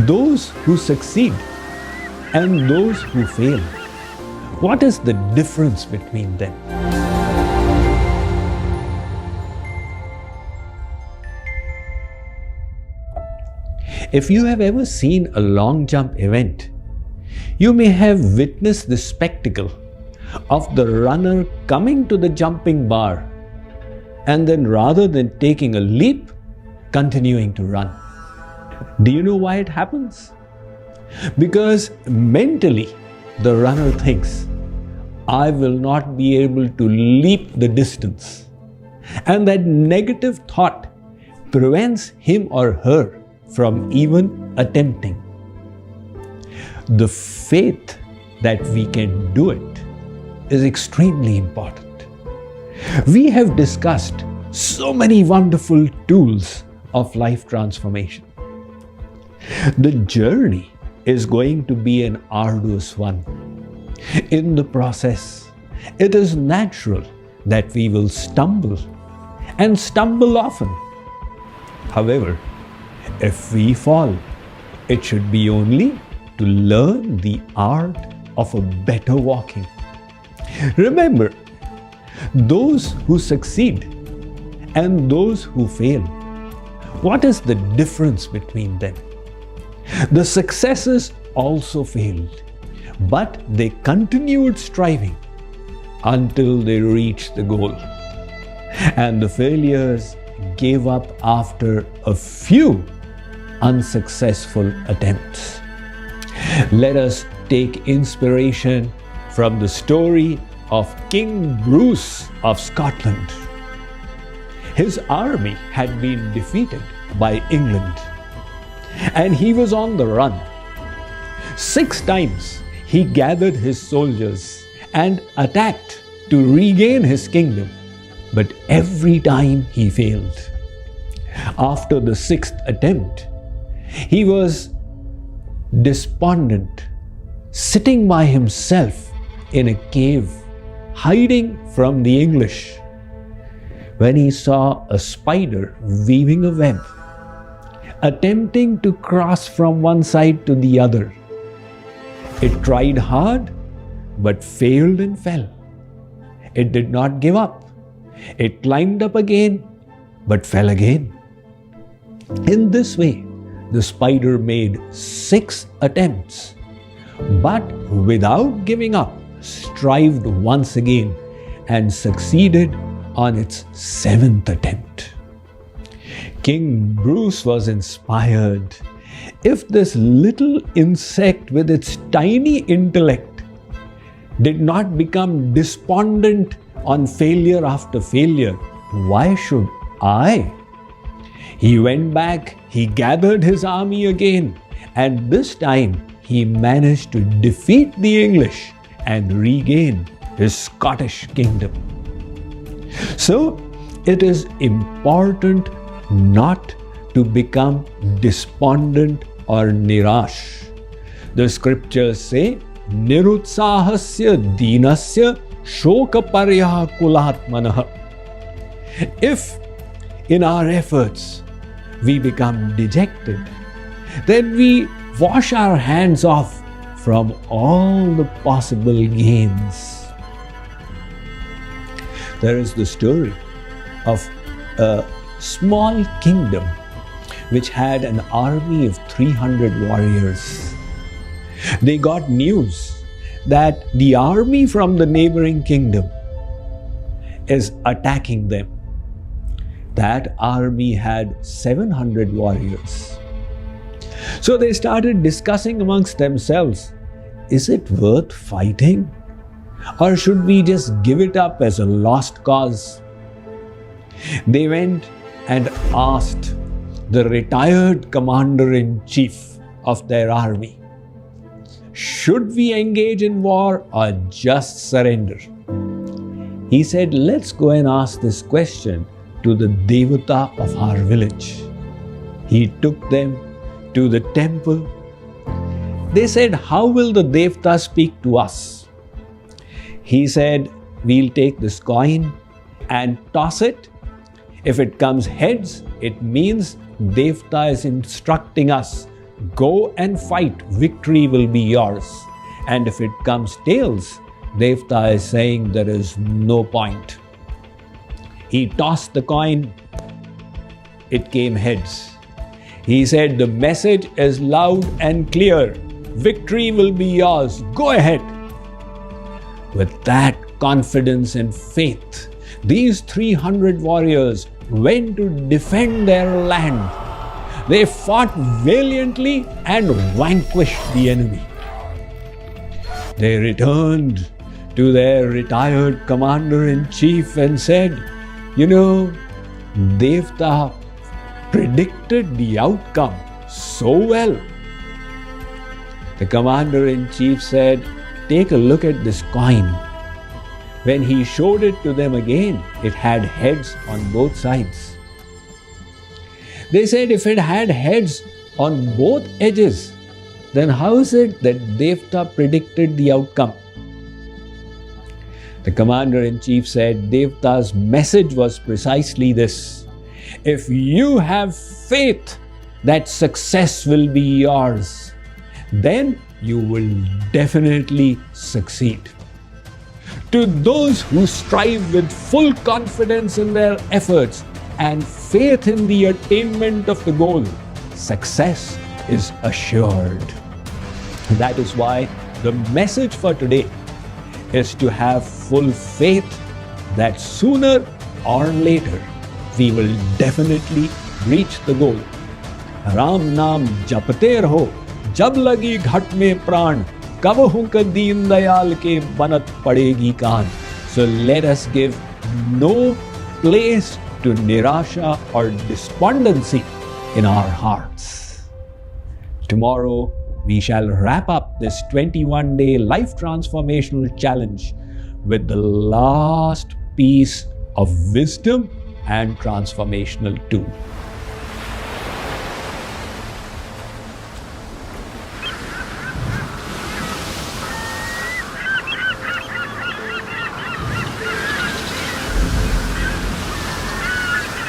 those who succeed and those who fail. What is the difference between them? If you have ever seen a long jump event, you may have witnessed the spectacle of the runner coming to the jumping bar and then, rather than taking a leap, continuing to run. Do you know why it happens? Because mentally the runner thinks, I will not be able to leap the distance. And that negative thought prevents him or her from even attempting. The faith that we can do it is extremely important. We have discussed so many wonderful tools of life transformation. The journey is going to be an arduous one. In the process, it is natural that we will stumble and stumble often. However, if we fall, it should be only to learn the art of a better walking. Remember, those who succeed and those who fail, what is the difference between them? The successes also failed, but they continued striving until they reached the goal. And the failures gave up after a few unsuccessful attempts. Let us take inspiration from the story of King Bruce of Scotland. His army had been defeated by England, and he was on the run. 6 times he gathered his soldiers and attacked to regain his kingdom, but every time he failed. After the 6th attempt, he was despondent, sitting by himself in a cave, hiding from the English, when he saw a spider weaving a web, attempting to cross from one side to the other. It tried hard, but failed and fell. It did not give up. It climbed up again, but fell again. In this way, the spider made 6 attempts, but without giving up, strived once again and succeeded on its 7th attempt. King Bruce was inspired. If this little insect with its tiny intellect did not become despondent on failure after failure, why should I? He went back, he gathered his army again, and this time he managed to defeat the English and regain his Scottish kingdom. So, it is important not to become despondent or nirash. The scriptures say, Nirutsahasya dinasya shokaparyaha kulatmanah. If in our efforts we become dejected, then we wash our hands off from all the possible gains. There is the story of a small kingdom which had an army of 300 warriors. They got news that the army from the neighboring kingdom is attacking them. That army had 700 warriors. So they started discussing amongst themselves, is it worth fighting? Or should we just give it up as a lost cause? They went and asked the retired commander-in-chief of their army, should we engage in war or just surrender? He said, let's go and ask this question to the Devata of our village. He took them to the temple. They said, how will the Devata speak to us? He said, we'll take this coin and toss it. If it comes heads, it means Devata is instructing us go and fight, victory will be yours. And if it comes tails, Devta is saying there is no point. He tossed the coin, it came heads. He said, the message is loud and clear. Victory will be yours. Go ahead. With that confidence and faith, these 300 warriors went to defend their land. They fought valiantly and vanquished the enemy. They returned to their retired commander-in-chief and said, you know, Devta predicted the outcome so well. The commander-in-chief said, take a look at this coin. When he showed it to them again, it had heads on both sides. They said, if it had heads on both edges, then how is it that Devta predicted the outcome? The commander-in-chief said, Devta's message was precisely this. If you have faith that success will be yours, then you will definitely succeed. To those who strive with full confidence in their efforts and faith in the attainment of the goal, success is assured. That is why the message for today is to have full faith that sooner or later we will definitely reach the goal. Ram Naam japte raho, jab lagi ghat mein pran, kabhu ka deen dayal ke banat padegi kaan. So let us give no place to nirasha or despondency in our hearts. Tomorrow, we shall wrap up this 21-day life transformational challenge with the last piece of wisdom and transformational tool.